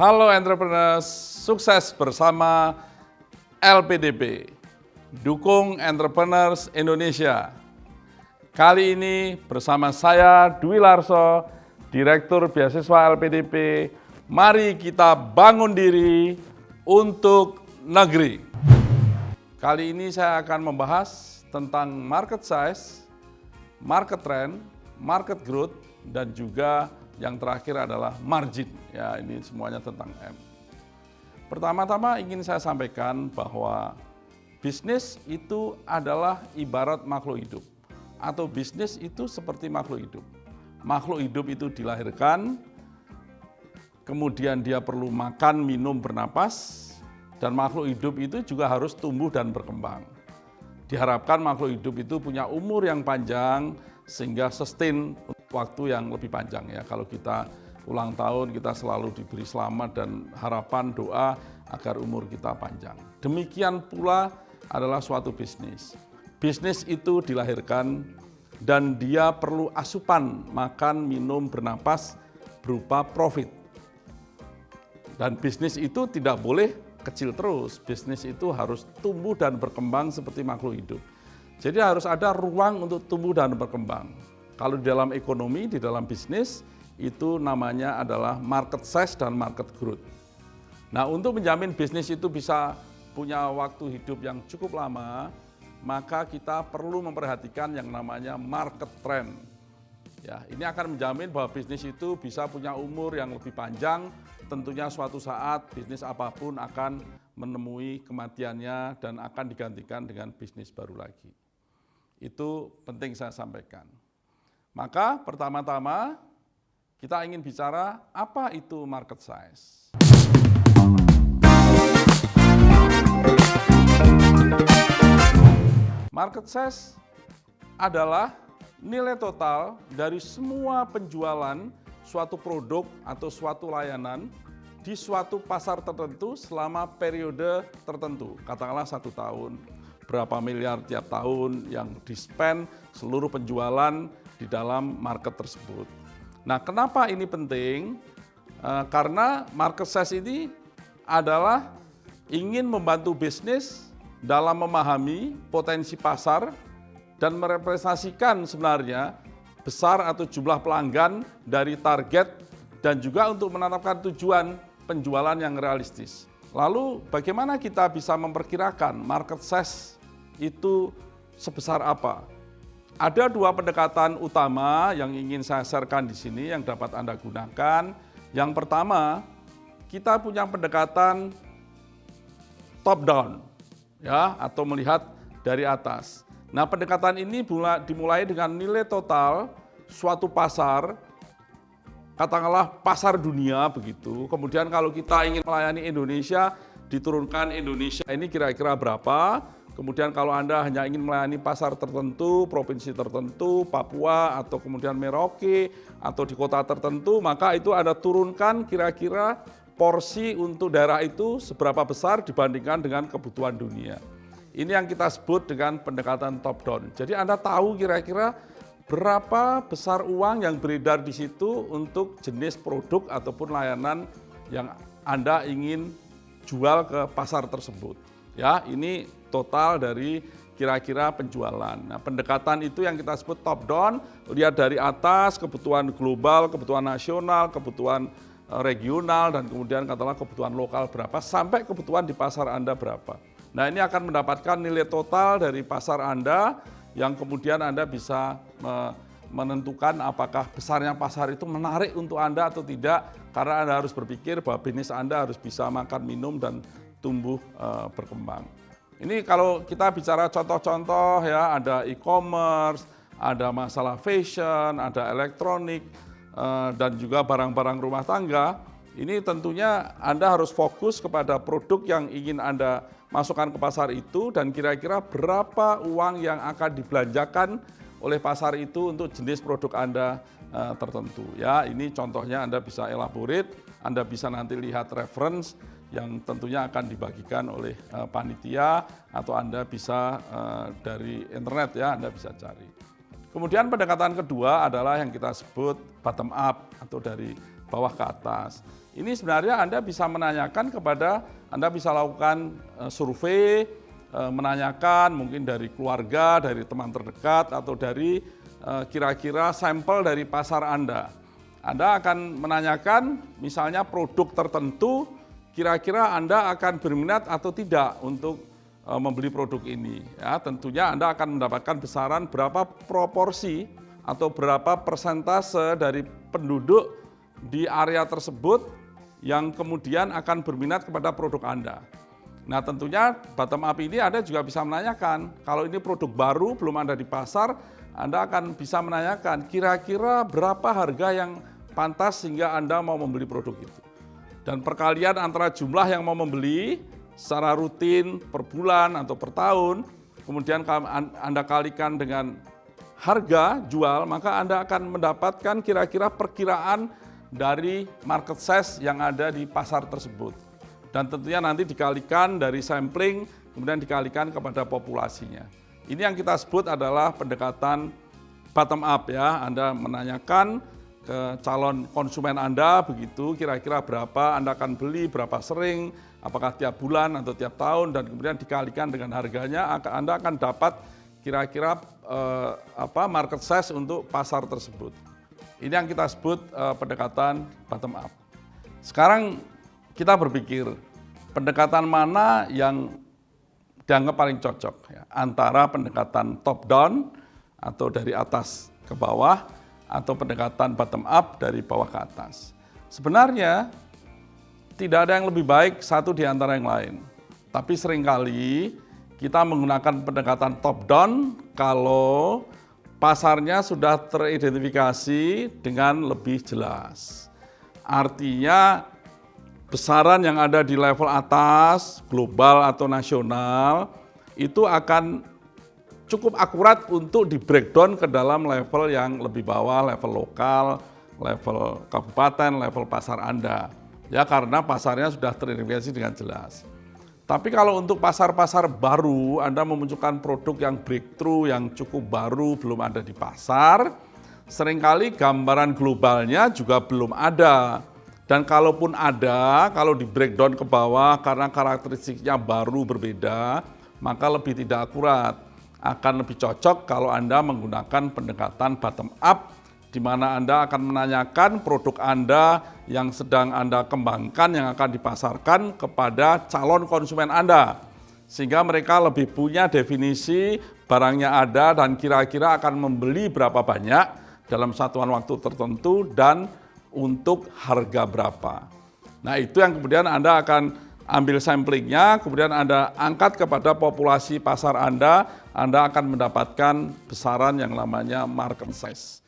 Halo entrepreneurs, sukses bersama LPDP, Dukung Entrepreneurs Indonesia. Kali ini bersama saya Dwi Larso, Direktur Beasiswa LPDP. Mari kita bangun diri untuk negeri. Kali ini saya akan membahas tentang market size, market trend, market growth, dan juga yang terakhir adalah margin. Ya, ini semuanya tentang M. Pertama-tama ingin saya sampaikan bahwa bisnis itu adalah ibarat makhluk hidup, atau bisnis itu seperti makhluk hidup. Makhluk hidup itu dilahirkan, kemudian dia perlu makan, minum, bernapas, dan makhluk hidup itu juga harus tumbuh dan berkembang. Diharapkan makhluk hidup itu punya umur yang panjang sehingga sustain waktu yang lebih panjang ya. Kalau kita ulang tahun, kita selalu diberi selamat dan harapan doa agar umur kita panjang. Demikian pula adalah suatu bisnis. Bisnis itu dilahirkan dan dia perlu asupan makan, minum, bernapas berupa profit. Dan bisnis itu tidak boleh kecil terus, bisnis itu harus tumbuh dan berkembang seperti makhluk hidup. Jadi harus ada ruang untuk tumbuh dan berkembang. Kalau di dalam ekonomi, di dalam bisnis, itu namanya adalah market size dan market growth. Nah, untuk menjamin bisnis itu bisa punya waktu hidup yang cukup lama, maka kita perlu memperhatikan yang namanya market trend. Ya, ini akan menjamin bahwa bisnis itu bisa punya umur yang lebih panjang. Tentunya suatu saat bisnis apapun akan menemui kematiannya dan akan digantikan dengan bisnis baru lagi. Itu penting saya sampaikan. Maka pertama-tama kita ingin bicara apa itu market size. Market size adalah nilai total dari semua penjualan suatu produk atau suatu layanan di suatu pasar tertentu selama periode tertentu, katakanlah 1 tahun, berapa miliar tiap tahun yang di-spend seluruh penjualan di dalam market tersebut. Nah, kenapa ini penting? Karena market size ini adalah ingin membantu bisnis dalam memahami potensi pasar dan merepresentasikan sebenarnya besar atau jumlah pelanggan dari target dan juga untuk menetapkan tujuan penjualan yang realistis. Lalu bagaimana kita bisa memperkirakan market size itu sebesar apa? Ada 2 pendekatan utama yang ingin saya sharekan di sini yang dapat Anda gunakan. Yang pertama, kita punya pendekatan top down ya, atau melihat dari atas. Nah, pendekatan ini dimulai dengan nilai total suatu pasar, katakanlah pasar dunia begitu. Kemudian kalau kita ingin melayani Indonesia, diturunkan Indonesia ini kira-kira berapa. Kemudian kalau Anda hanya ingin melayani pasar tertentu, provinsi tertentu, Papua atau kemudian Merauke atau di kota tertentu, maka itu Anda turunkan kira-kira porsi untuk daerah itu seberapa besar dibandingkan dengan kebutuhan dunia. Ini yang kita sebut dengan pendekatan top down. Jadi Anda tahu kira-kira berapa besar uang yang beredar di situ untuk jenis produk ataupun layanan yang Anda ingin jual ke pasar tersebut. Ya, ini total dari kira-kira penjualan. Nah, pendekatan itu yang kita sebut top down, lihat dari atas kebutuhan global, kebutuhan nasional, kebutuhan regional, dan kemudian katakanlah kebutuhan lokal berapa, sampai kebutuhan di pasar Anda berapa. Nah, ini akan mendapatkan nilai total dari pasar Anda yang kemudian Anda bisa menentukan apakah besarnya pasar itu menarik untuk Anda atau tidak, karena Anda harus berpikir bahwa bisnis Anda harus bisa makan, minum, dan tumbuh berkembang. Ini kalau kita bicara contoh-contoh ya, ada e-commerce, ada masalah fashion, ada elektronik, dan juga barang-barang rumah tangga. Ini tentunya Anda harus fokus kepada produk yang ingin Anda masukkan ke pasar itu dan kira-kira berapa uang yang akan dibelanjakan oleh pasar itu untuk jenis produk Anda tertentu. Ya, ini contohnya Anda bisa elaborate, Anda bisa nanti lihat reference yang tentunya akan dibagikan oleh panitia atau Anda bisa dari internet ya, Anda bisa cari. Kemudian pendekatan kedua adalah yang kita sebut bottom up atau dari bawah ke atas. Ini sebenarnya Anda bisa menanyakan Anda bisa lakukan survei, menanyakan mungkin dari keluarga, dari teman terdekat, atau dari kira-kira sampel dari pasar Anda. Anda akan menanyakan misalnya produk tertentu, kira-kira Anda akan berminat atau tidak untuk membeli produk ini. Ya, tentunya Anda akan mendapatkan besaran berapa proporsi atau berapa persentase dari penduduk di area tersebut yang kemudian akan berminat kepada produk Anda. Nah, tentunya bottom up ini Anda juga bisa menanyakan, kalau ini produk baru belum ada di pasar, Anda akan bisa menanyakan kira-kira berapa harga yang pantas sehingga Anda mau membeli produk itu. Dan perkalian antara jumlah yang mau membeli secara rutin per bulan atau per tahun, kemudian Anda kalikan dengan harga jual, maka Anda akan mendapatkan kira-kira perkiraan dari market size yang ada di pasar tersebut. Dan tentunya nanti dikalikan dari sampling, kemudian dikalikan kepada populasinya. Ini yang kita sebut adalah pendekatan bottom up ya. Anda menanyakan ke calon konsumen Anda begitu, kira-kira berapa Anda akan beli, berapa sering, apakah tiap bulan atau tiap tahun, dan kemudian dikalikan dengan harganya, Anda akan dapat kira-kira market size untuk pasar tersebut. Ini yang kita sebut pendekatan bottom up. Sekarang kita berpikir pendekatan mana yang dianggap paling cocok ya, antara pendekatan top down atau dari atas ke bawah atau pendekatan bottom up dari bawah ke atas. Sebenarnya tidak ada yang lebih baik satu di antara yang lain. Tapi seringkali kita menggunakan pendekatan top down kalau pasarnya sudah teridentifikasi dengan lebih jelas. Artinya besaran yang ada di level atas, global atau nasional, itu akan cukup akurat untuk di breakdown ke dalam level yang lebih bawah, level lokal, level kabupaten, level pasar Anda. Ya, karena pasarnya sudah teridentifikasi dengan jelas. Tapi kalau untuk pasar-pasar baru, Anda memunculkan produk yang breakthrough, yang cukup baru, belum ada di pasar, seringkali gambaran globalnya juga belum ada. Dan kalaupun ada, kalau di breakdown ke bawah karena karakteristiknya baru berbeda, maka lebih tidak akurat. Akan lebih cocok kalau Anda menggunakan pendekatan bottom up, di mana Anda akan menanyakan produk Anda yang sedang Anda kembangkan, yang akan dipasarkan kepada calon konsumen Anda. Sehingga mereka lebih punya definisi barangnya ada dan kira-kira akan membeli berapa banyak dalam satuan waktu tertentu dan untuk harga berapa. Nah, itu yang kemudian Anda akan ambil samplingnya, kemudian Anda angkat kepada populasi pasar Anda akan mendapatkan besaran yang namanya market size.